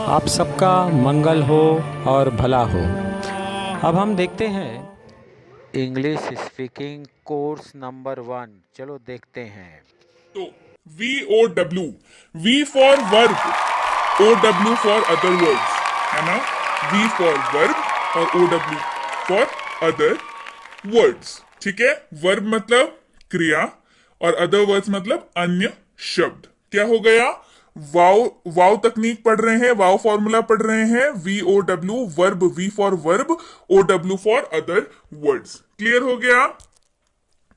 आप सबका मंगल हो और भला हो। अब हम देखते हैं इंग्लिश स्पीकिंग कोर्स नंबर 1। चलो देखते हैं। तो VOW, V for verb, OW for other words, है ना। V फॉर वर्ब और OW फॉर अदर वर्ड्स। ठीक है, वर्ब मतलब क्रिया और अदर वर्ड्स मतलब अन्य शब्द। क्या हो गया, वाव वाव तकनीक पढ़ रहे हैं, वाव फॉर्मूला पढ़ रहे हैं। VOW verb, V for verb, OW for other words. Clear हो गया।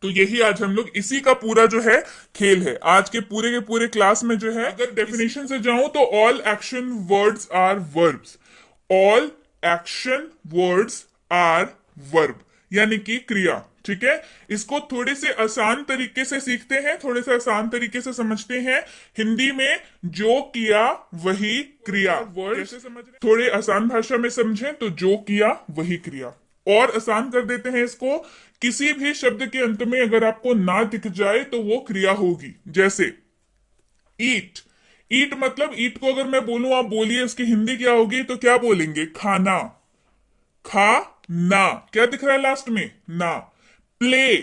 तो यही आज हम लोग इसी का पूरा जो है खेल है आज के पूरे क्लास में जो है। अगर डेफिनेशन से जाऊं तो all action words are verbs. All action words are verb, यानी कि क्रिया। ठीक है, इसको थोड़े से आसान तरीके से सीखते हैं, थोड़े से आसान तरीके से समझते हैं। हिंदी में जो किया वही क्रिया। वर्ड कैसे समझ रहे, थोड़े आसान भाषा में समझें तो जो किया वही क्रिया। और आसान कर देते हैं इसको, किसी भी शब्द के अंत में अगर आपको ना दिख जाए तो वो क्रिया होगी। जैसे ईट, ईट मतलब ईट को अगर मैं बोलूं, आप बोलिए उसकी हिंदी क्या होगी, तो क्या बोलेंगे, खाना। खा ना, क्या दिख रहा है लास्ट में, ना। प्ले,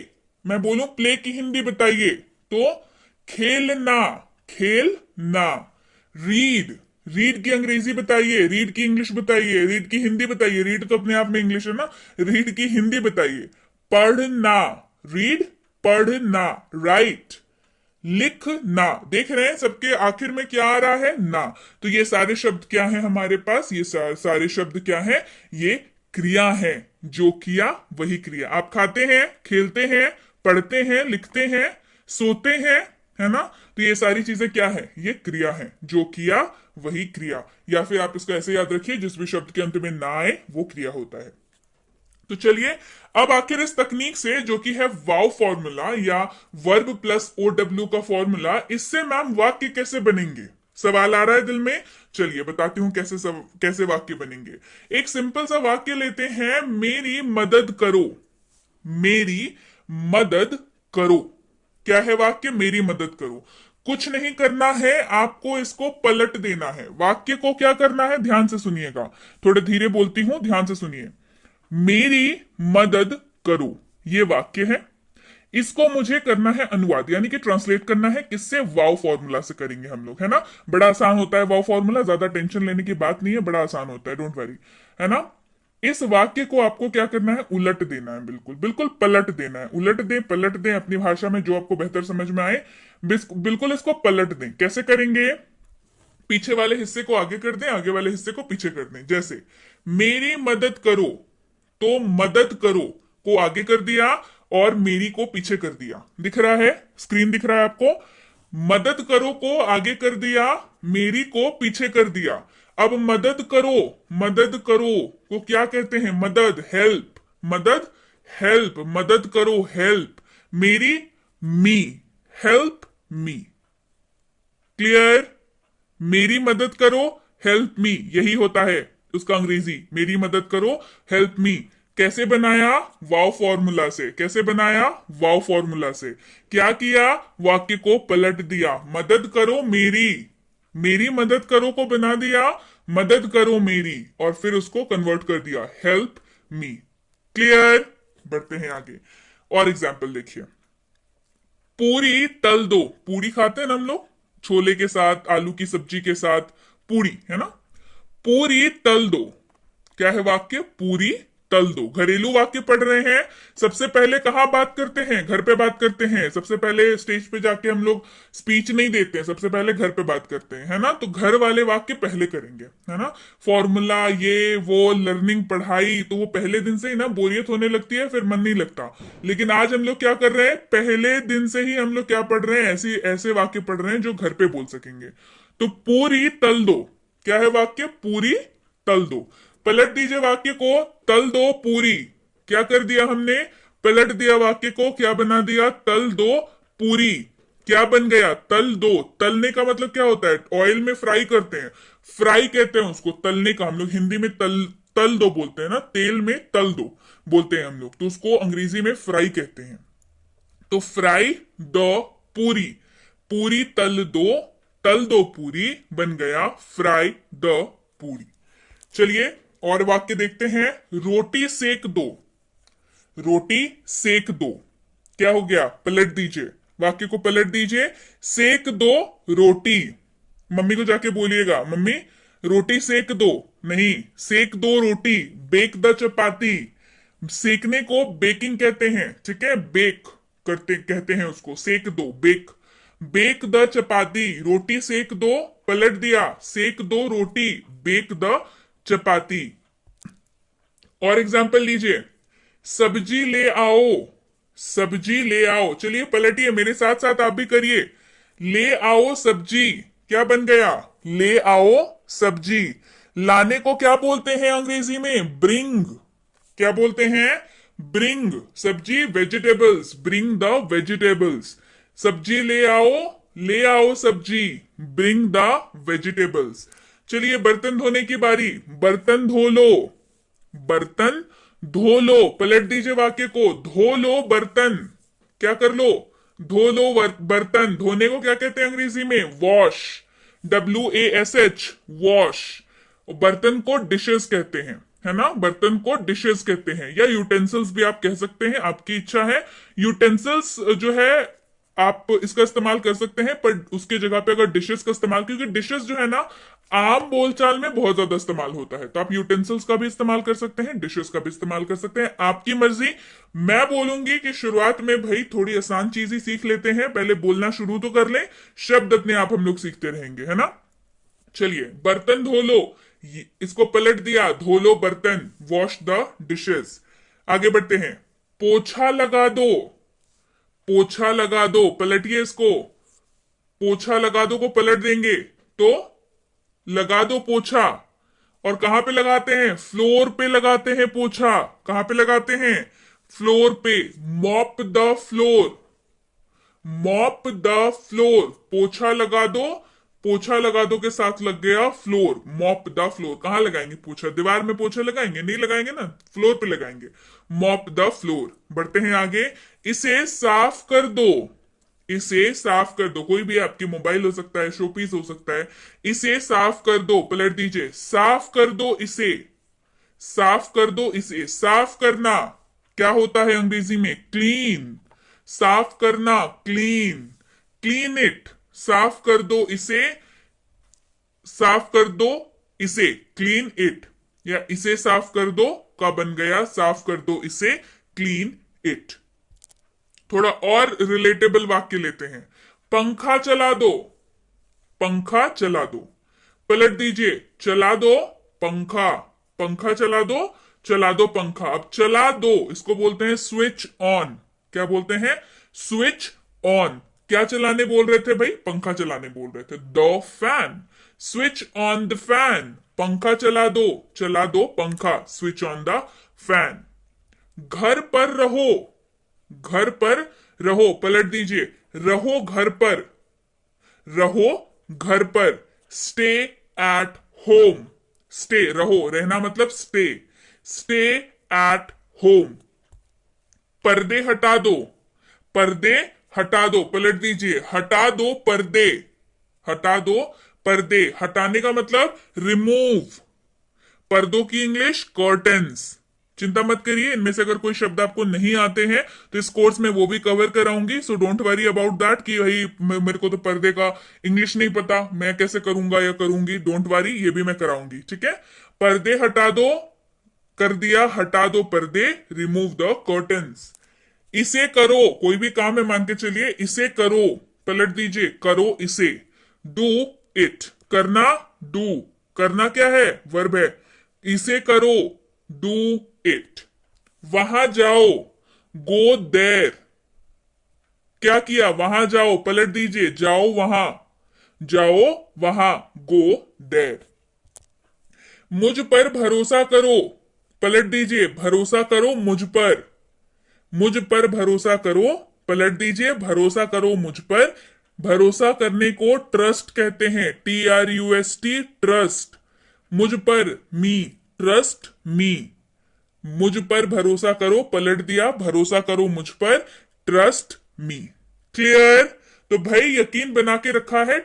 मैं बोलूं प्ले की हिंदी बताइए, तो खेलना, खेलना। रीड, रीड की अंग्रेजी बताइए, रीड की इंग्लिश बताइए, रीड की हिंदी बताइए। रीड तो अपने आप में इंग्लिश है ना, रीड की हिंदी बताइए। पढ़ना, रीड, पढ़ना। राइट, लिखना। देख रहे हैं सबके आखिर में क्या आ रहा है, ना। तो ये सारे शब्द क्या है हमारे पास, ये सारे शब्द क्या है, ये क्रिया है। जो किया वही क्रिया। आप खाते हैं, खेलते हैं, पढ़ते हैं, लिखते हैं, सोते हैं, है ना। तो ये सारी चीजें क्या है, ये क्रिया है। जो किया वही क्रिया। या फिर आप इसको ऐसे याद रखिए, जिस भी शब्द के अंत में ना आए वो क्रिया होता है। तो चलिए, अब आखिर इस तकनीक से जो कि है वाव फॉर्मूला या वर्ब प्लस OW का फॉर्मूला, इससे मैम वाक्य कैसे बनेंगे, सवाल आ रहा है दिल में। चलिए बताती हूं कैसे वाक्य बनेंगे। एक सिंपल सा वाक्य लेते हैं, मेरी मदद करो। मेरी मदद करो, क्या है वाक्य, मेरी मदद करो। कुछ नहीं करना है, आपको इसको पलट देना है। वाक्य को क्या करना है, ध्यान से सुनिएगा, थोड़े धीरे बोलती हूं, ध्यान से सुनिए। मेरी मदद करो, ये वाक्य है। इसको मुझे करना है अनुवाद, यानी कि ट्रांसलेट करना है। किससे, वाव फॉर्मूला से करेंगे हम लोग, है ना। बड़ा आसान होता है वाव फॉर्मूला, ज्यादा टेंशन लेने की बात नहीं है, बड़ा आसान होता है, डोंट वरी, है ना। इस वाक्य को आपको क्या करना है, उलट देना है। बिल्कुल बिल्कुल पलट देना है। उलट दें, पलट दें, अपनी भाषा में जो आपको बेहतर समझ में आए, बिल्कुल इसको पलट दें। कैसे करेंगे, पीछे वाले हिस्से को आगे कर दें, आगे वाले हिस्से को पीछे कर दें। जैसे मेरी मदद करो, तो मदद करो को आगे कर दिया और मेरी को पीछे कर दिया। दिख रहा है, स्क्रीन दिख रहा है आपको। मदद करो को आगे कर दिया, मेरी को पीछे कर दिया। अब मदद करो, मदद करो को क्या कहते हैं, मदद, हेल्प। मदद, हेल्प, मदद करो, हेल्प। मेरी, मी, हेल्प मी। क्लियर, मेरी मदद करो, हेल्प मी, यही होता है उसका अंग्रेजी। मेरी मदद करो, हेल्प मी। कैसे बनाया, वाव फॉर्मूला से। कैसे बनाया, वाव फॉर्मूला से। क्या किया, वाक्य को पलट दिया। मदद करो मेरी, मेरी मदद करो को बना दिया मदद करो मेरी, और फिर उसको कन्वर्ट कर दिया हेल्प मी। क्लियर, बढ़ते हैं आगे। और एग्जाम्पल देखिए, पूरी तल दो। पूरी खाते हैं ना हम लोग, छोले के साथ, आलू की सब्जी के साथ, पूरी, है ना। पूरी तल दो, क्या है वाक्य, पूरी तल दो। घरेलू वाक्य पढ़ रहे हैं। सबसे पहले कहाँ बात करते हैं, घर पे बात करते हैं। सबसे पहले स्टेज पे जाके हम लोग स्पीच नहीं देते हैं, सबसे पहले घर पे बात करते हैं, है ना। तो घर वाले वाक्य पहले करेंगे, है ना। फॉर्मूला ये वो लर्निंग पढ़ाई, तो वो पहले दिन से ही ना बोरियत होने लगती है, फिर मन नहीं लगता। लेकिन आज हम लोग क्या कर रहे हैं, पहले दिन से ही हम लोग क्या पढ़ रहे हैं, ऐसे वाक्य पढ़ रहे हैं जो घर पे बोल सकेंगे। तो पूरी तल दो, क्या है वाक्य, पूरी तल दो। पलट दीजिए वाक्य को, तल दो पूरी। क्या कर दिया हमने, पलट दिया वाक्य को, क्या बना दिया, तल दो पूरी। क्या बन गया, तल दो। तलने का मतलब क्या होता है, ऑयल में फ्राई करते हैं, फ्राई कहते हैं उसको, तलने का। हम लोग हिंदी में तल तल दो बोलते हैं ना, तेल में तल दो बोलते हैं हम लोग, तो उसको अंग्रेजी में फ्राई कहते हैं। तो फ्राई दो पूरी, पूरी तल दो, तल दो पूरी बन गया फ्राई द पूरी। चलिए और वाक्य देखते हैं। रोटी सेक दो, रोटी सेक दो, क्या हो गया, पलट दीजिए, वाक्य को पलट दीजिए। सेक दो रोटी, मम्मी को जाके बोलिएगा मम्मी रोटी सेक दो, नहीं सेक दो रोटी, बेक द चपाती। सेकने को बेकिंग कहते हैं, ठीक है, बेक करते कहते हैं उसको, सेक दो, बेक। बेक द चपाती, रोटी सेक दो, पलट दिया, सेक दो रोटी, बेक द चपाती। और एग्जाम्पल लीजिए, सब्जी ले आओ, सब्जी ले आओ, चलिए पलटिए मेरे साथ साथ आप भी करिए। ले आओ सब्जी, क्या बन गया, ले आओ सब्जी। लाने को क्या बोलते हैं अंग्रेजी में, ब्रिंग, क्या बोलते हैं, ब्रिंग। सब्जी वेजिटेबल्स, ब्रिंग द वेजिटेबल्स। सब्जी ले आओ सब्जी, ब्रिंग द वेजिटेबल्स। चलिए बर्तन धोने की बारी, बर्तन धो लो, बर्तन धो लो, पलट दीजिए वाक्य को, धो लो बर्तन, क्या कर लो, धो लो बर्तन। धोने को क्या कहते हैं अंग्रेजी में, वॉश, WASH, वॉश। बर्तन को डिशेस कहते हैं, है ना, बर्तन को डिशेस कहते हैं, या यूटेंसिल्स भी आप कह सकते हैं, आपकी इच्छा है। यूटेंसिल्स जो है आप इसका इस्तेमाल कर सकते हैं, पर उसके जगह पे अगर डिशेस का इस्तेमाल, क्योंकि डिशेस जो है ना आम बोलचाल में बहुत ज्यादा इस्तेमाल होता है, तो आप यूटेंसिल्स का भी इस्तेमाल कर सकते हैं, डिशेस का भी इस्तेमाल कर सकते हैं, आपकी मर्जी। मैं बोलूंगी कि शुरुआत में भाई थोड़ी आसान चीज ही सीख लेते हैं, पहले बोलना शुरू तो कर लें, शब्द अपने आप हम लोग सीखते रहेंगे, है ना। चलिए बर्तन धो लो, इसको पलट दिया, धो लो बर्तन, वॉश द डिशेस। आगे बढ़ते हैं, पोछा लगा दो, पोछा लगा दो, पलटिए इसको, पोछा लगा दो को पलट देंगे तो लगा दो पोछा। और कहां पे लगाते हैं, फ्लोर पे लगाते हैं पोछा, कहां पे लगाते हैं, फ्लोर पे। Mop the floor, mop the floor, पोछा लगा दो, पोछा लगा दो के साथ लग गया फ्लोर, मॉप द फ्लोर। कहां लगाएंगे पोछा, दीवार में पोछा लगाएंगे, नहीं लगाएंगे ना, फ्लोर पे लगाएंगे, मॉप द फ्लोर। बढ़ते हैं आगे, इसे साफ कर दो, इसे साफ कर दो, कोई भी आपकी मोबाइल हो सकता है, शोपीस हो सकता है, इसे साफ कर दो, पलट दीजिए, साफ कर दो इसे, साफ कर दो इसे। साफ करना क्या होता है अंग्रेजी में, क्लीन, साफ करना क्लीन, क्लीन इट, साफ कर दो इसे, साफ कर दो इसे, क्लीन इट, या इसे साफ कर दो का बन गया साफ कर दो इसे, क्लीन इट। थोड़ा और रिलेटेबल वाक्य लेते हैं, पंखा चला दो, पंखा चला दो, पलट दीजिए, चला दो पंखा, पंखा चला दो, चला दो पंखा। अब चला दो इसको बोलते हैं स्विच ऑन, क्या बोलते हैं, स्विच ऑन। क्या चलाने बोल रहे थे भाई, पंखा चलाने बोल रहे थे, the fan, switch on the fan, पंखा चला दो पंखा, स्विच ऑन द फैन। घर पर रहो, घर पर रहो, पलट दीजिए, रहो घर पर, रहो घर पर। स्टे एट होम, स्टे रहो, रहना मतलब स्टे, स्टे एट होम। पर्दे हटा दो, पर्दे हटा दो, पलट दीजिए, हटा दो पर्दे, हटा दो पर्दे। हटाने का मतलब रिमूव, पर्दों की इंग्लिश कर्टन्स। चिंता मत करिए, इनमें से अगर कोई शब्द आपको नहीं आते हैं तो इस कोर्स में वो भी कवर कराऊंगी, so don't worry about that कि भाई मेरे को तो पर्दे का इंग्लिश नहीं पता, मैं कैसे करूंगा या करूंगी, डोंट वरी, ये भी मैं कराऊंगी, ठीक है। पर्दे हटा दो, कर दिया, हटा दो पर्दे, रिमूव द कर्टन्स। इसे करो, कोई भी काम है मान के चलिए, इसे करो, पलट दीजिए, करो इसे, डू इट, करना, डू, करना क्या है, वर्ब है, इसे करो, डू इट। वहां जाओ, गो देयर, क्या किया, वहां जाओ, पलट दीजिए, जाओ वहां, जाओ वहां, गो देयर। मुझ पर भरोसा करो, पलट दीजिए, भरोसा करो मुझ पर, मुझ पर भरोसा करो, पलट दीजिए, भरोसा करो मुझ पर। भरोसा करने को ट्रस्ट कहते हैं, TRUST, ट्रस्ट। मुझ पर, मी, ट्रस्ट मी, मुझ पर भरोसा करो, पलट दिया, भरोसा करो मुझ पर, ट्रस्ट मी। क्लियर। तो भाई यकीन बना के रखा है,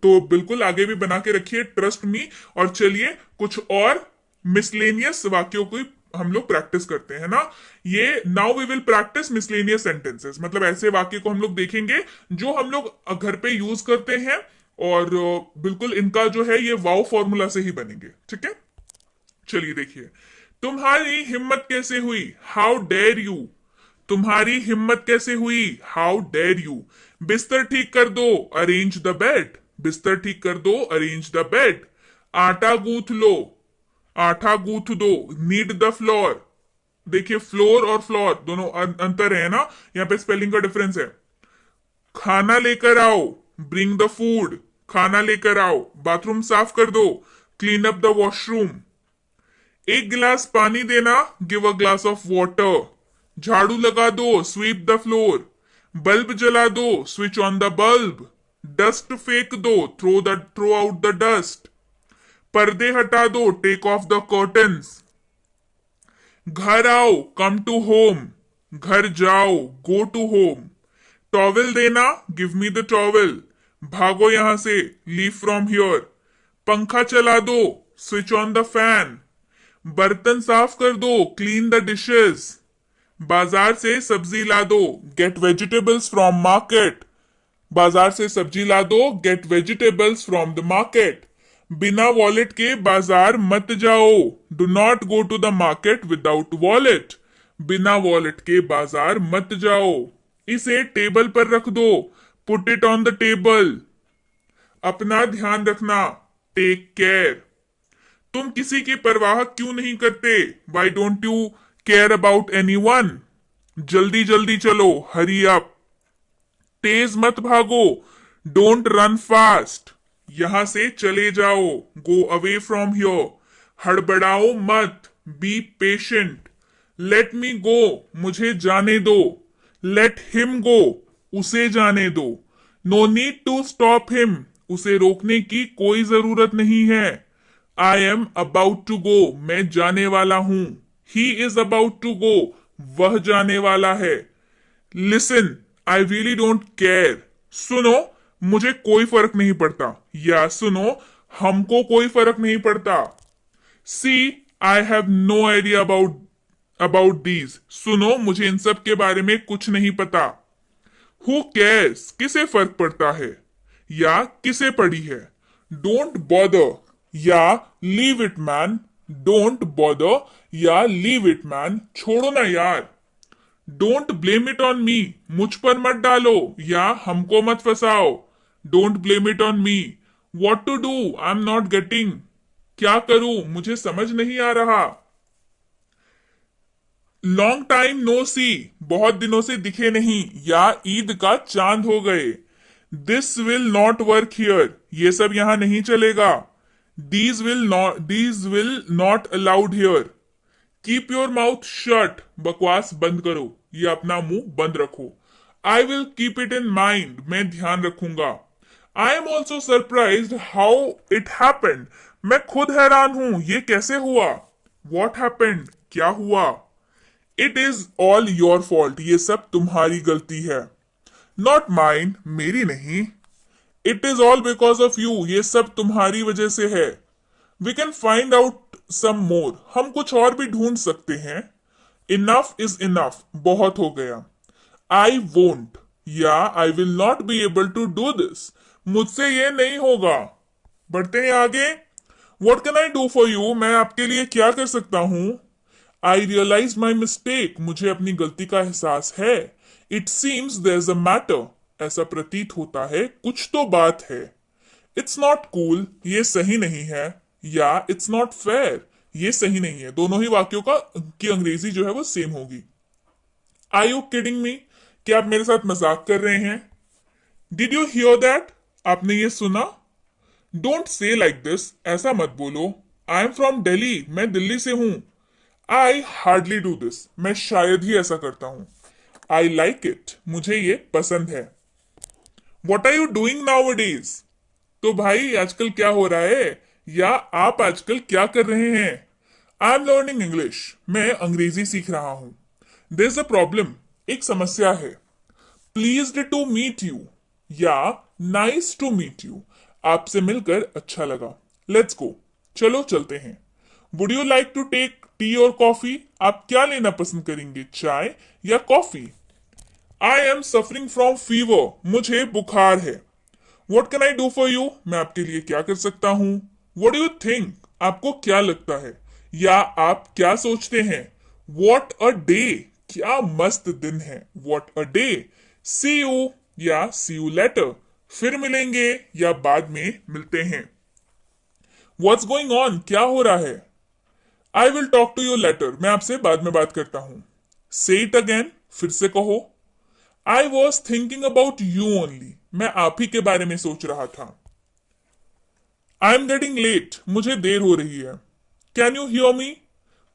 तो बिल्कुल आगे भी बना के रखिए, ट्रस्ट मी। और चलिए कुछ और मिसलेनियस वाक्यों को हम लोग प्रैक्टिस करते हैं ना। ये now we will practise miscellaneous sentences, मतलब ऐसे वाक्य को हम लोग देखेंगे जो हम लोग घर पे यूज करते हैं, और बिल्कुल इनका जो है ये वाव फॉर्मूला से ही बनेंगे, ठीक है। चलिए देखिए, तुम्हारी हिम्मत कैसे हुई, हाउ डेयर यू। तुम्हारी हिम्मत कैसे हुई, हाउ डेयर यू। बिस्तर ठीक कर दो, अरेंज द बेड। बिस्तर ठीक कर दो, अरेंज द बेड। आटा गूंथ लो, आटा गूंथ दो, नीड द फ्लोर। देखिए फ्लोर और फ्लोर दोनों अंतर है ना, यहाँ पे स्पेलिंग का डिफरेंस है। खाना लेकर आओ, ब्रिंग द फूड। खाना लेकर आओ। बाथरूम साफ कर दो, क्लीन अप द वॉशरूम। एक गिलास पानी देना, give a glass of water. झाड़ू लगा दो, स्वीप द फ्लोर। बल्ब जला दो, switch on the bulb. Dust फेंक दो, थ्रो आउट द डस्ट। पर्दे हटा दो, टेक ऑफ द कर्टन्स। घर आओ, कम टू होम। घर जाओ, गो टू होम। टॉवेल देना, गिव मी द टॉवेल। भागो यहां से, लीव फ्रॉम हियर। पंखा चला दो, स्विच ऑन द फैन। बर्तन साफ कर दो, क्लीन द डिशेस। बाजार से सब्जी ला दो, गेट वेजिटेबल्स फ्रॉम मार्केट। बाजार से सब्जी ला दो, get vegetables from the market. बिना वॉलेट के बाजार मत जाओ, do not go to the market without wallet. बिना वॉलेट के बाजार मत जाओ। इसे टेबल पर रख दो, put it on the table. अपना ध्यान रखना, टेक केयर। तुम किसी की परवाह क्यों नहीं करते, Y don't you care about any one. जल्दी जल्दी चलो, हरी अप। तेज मत भागो, डोंट रन फास्ट। यहां से चले जाओ, गो अवे फ्रॉम हियर। हड़बड़ाओ मत, be patient. Let me go, मुझे जाने दो। लेट हिम गो, उसे जाने दो। No need to stop him, उसे रोकने की कोई जरूरत नहीं है। I am about to go, मैं जाने वाला हूं। He is about to go, वह जाने वाला है। Listen, I really don't care. सुनो, मुझे कोई फर्क नहीं पड़ता। या सुनो, हमको कोई फर्क नहीं पड़ता। See, I have no idea about these. सुनो, मुझे इन सब के बारे में कुछ नहीं पता। हु केयर्स, किसे फर्क पड़ता है या किसे पड़ी है। डोंट बॉदर या leave it man. Don't bother या लीव इट मैन, छोड़ो ना यार। Don't blame it on me, मुझ पर मत डालो या हमको मत फंसाओ। Don't blame it on me. What to do, I am not getting. क्या करूं, मुझे समझ नहीं आ रहा। लॉन्ग टाइम नो सी, बहुत दिनों से दिखे नहीं या ईद का चांद हो गए। This will not work here, ये सब यहां नहीं चलेगा। These will not allowed here. Keep your mouth shut, बकवास बंद करो या अपना मुंह बंद रखो। I will keep it in mind, मैं ध्यान रखूंगा। I am also surprise how it happened, मैं खुद हैरान हूं ये कैसे हुआ। वॉट हैपेंड, क्या हुआ। It is all your fault, ये सब तुम्हारी गलती है। नॉट माइन, मेरी नहीं। It is all because of you, ये सब तुम्हारी वजह से है। We can find out some more, हम कुछ और भी ढूंढ सकते हैं। इनफ इज इनफ, बहुत हो गया। आई वोंट या I will not be able to do this, मुझसे ये नहीं होगा। बढ़ते हैं आगे। What can I do for you, मैं आपके लिए क्या कर सकता हूं। आई रियलाइज माई मिस्टेक, मुझे अपनी गलती का एहसास है। It seems there is a matter, ऐसा प्रतीत होता है कुछ तो बात है। इट्स नॉट कूल, ये सही नहीं है। या इट्स नॉट फेयर, ये सही नहीं है। दोनों ही वाक्यों की अंग्रेजी जो है वो सेम होगी। आई यू किडिंग मी, क्या आप मेरे साथ मजाक कर रहे हैं। डिड यू हियर दैट, आपने ये सुना। डोंट से लाइक दिस, ऐसा मत बोलो। आई एम फ्रॉम दिल्ली, मैं दिल्ली से हूं। आई हार्डली डू दिस, मैं शायद ही ऐसा करता हूं। आई लाइक इट, मुझे ये पसंद है। What are you doing nowadays, तो भाई आजकल क्या हो रहा है या आप आजकल क्या कर रहे हैं। आई एम लर्निंग इंग्लिश, मैं अंग्रेजी सीख रहा हूं। देयर इज अ प्रॉब्लम, एक समस्या है। प्लीज्ड टू मीट यू या नाइस टू मीट यू, आपसे मिलकर अच्छा लगा। लेट्स गो, चलो चलते हैं। Would you like to take tea और कॉफी? आप क्या लेना पसंद करेंगे, चाय या coffee? I am suffering from fever, मुझे बुखार है। What can I do for you, मैं आपके लिए क्या कर सकता हूं? वट डू यू थिंक, आपको क्या लगता है या आप क्या सोचते हैं? वॉट अ डे, क्या मस्त दिन है। What a day. See you या सी यू लेटर, फिर मिलेंगे या बाद में मिलते हैं। What's going on, क्या हो रहा है? I will talk to your later, मैं आपसे बाद में बात करता हूं। से इट अगेन, फिर से कहो। I was thinking about you only, मैं आप ही के बारे में सोच रहा था। आई एम गेटिंग लेट, मुझे देर हो रही है। कैन यू हियर मी,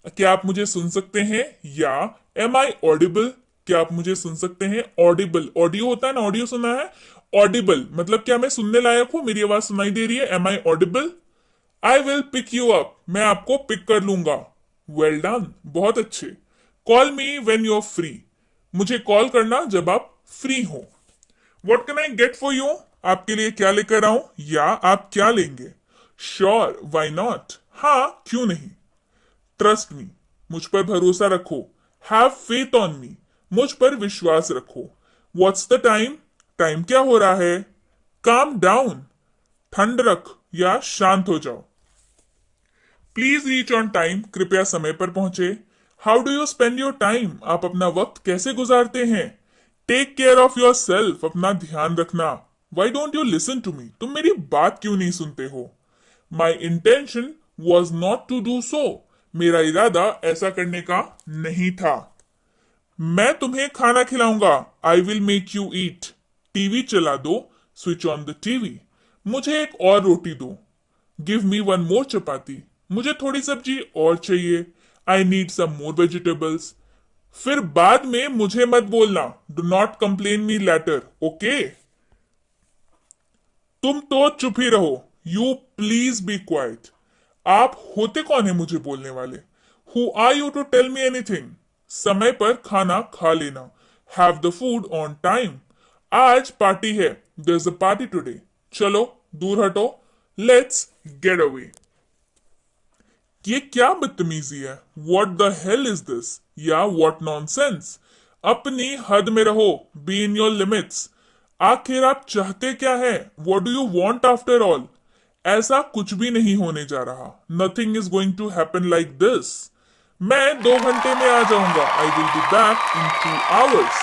क्या आप मुझे सुन सकते हैं? या एम आई ऑडिबल, क्या आप मुझे सुन सकते हैं? ऑडिबल, ऑडियो होता है ना, ऑडियो सुना है। ऑडिबल मतलब क्या मैं सुनने लायक हूं, मेरी आवाज सुनाई दे रही है। Am I audible? I will pick you up, मैं आपको पिक कर लूंगा। वेल डन, बहुत अच्छे। Call me when you are free, मुझे कॉल करना जब आप फ्री हो। What can I get for you, आपके लिए क्या लेकर आऊं या आप क्या लेंगे? श्योर, वाई नॉट, हाँ क्यों नहीं। ट्रस्ट मी, मुझ पर भरोसा रखो। हैव फेथ ऑन मी, मुझ पर विश्वास रखो। व्हाट्स द टाइम, टाइम क्या हो रहा है? काम डाउन, ठंड रख या शांत हो जाओ। प्लीज रीच ऑन टाइम, कृपया समय पर पहुंचे। How do you spend your time, आप अपना वक्त कैसे गुजारते हैं? Take care of yourself, अपना ध्यान रखना। Why don't you listen to me, तुम मेरी बात क्यों नहीं सुनते हो? My intention was not to do so, मेरा इरादा ऐसा करने का नहीं था। मैं तुम्हें खाना खिलाऊंगा, I will make you eat. TV चला दो, स्विच ऑन द टीवी। मुझे एक और रोटी दो, गिव मी वन मोर चपाती, मुझे थोड़ी सब्जी और चाहिए। I need some more vegetables. फिर बाद में मुझे मत बोलना, do not complain me later, okay? तुम तो चुप ही रहो, यू प्लीज बी क्वाइट। आप होते कौन है मुझे बोलने वाले? Who are you to tell me anything? समय पर खाना खा लेना। Have the food on time. आज पार्टी है, there is a party today. चलो दूर हटो, लेट्स गेट अवे। ये क्या बदतमीजी है? What the hell is this, या वॉट नॉनसेंस। अपनी हद में रहो, बी इन योर लिमिट्स। आखिर आप चाहते क्या है? What do you want after all? ऐसा कुछ भी नहीं होने जा रहा। Nothing is going to happen like this. मैं 2 घंटे में आ जाऊंगा। I will be back in 2 hours।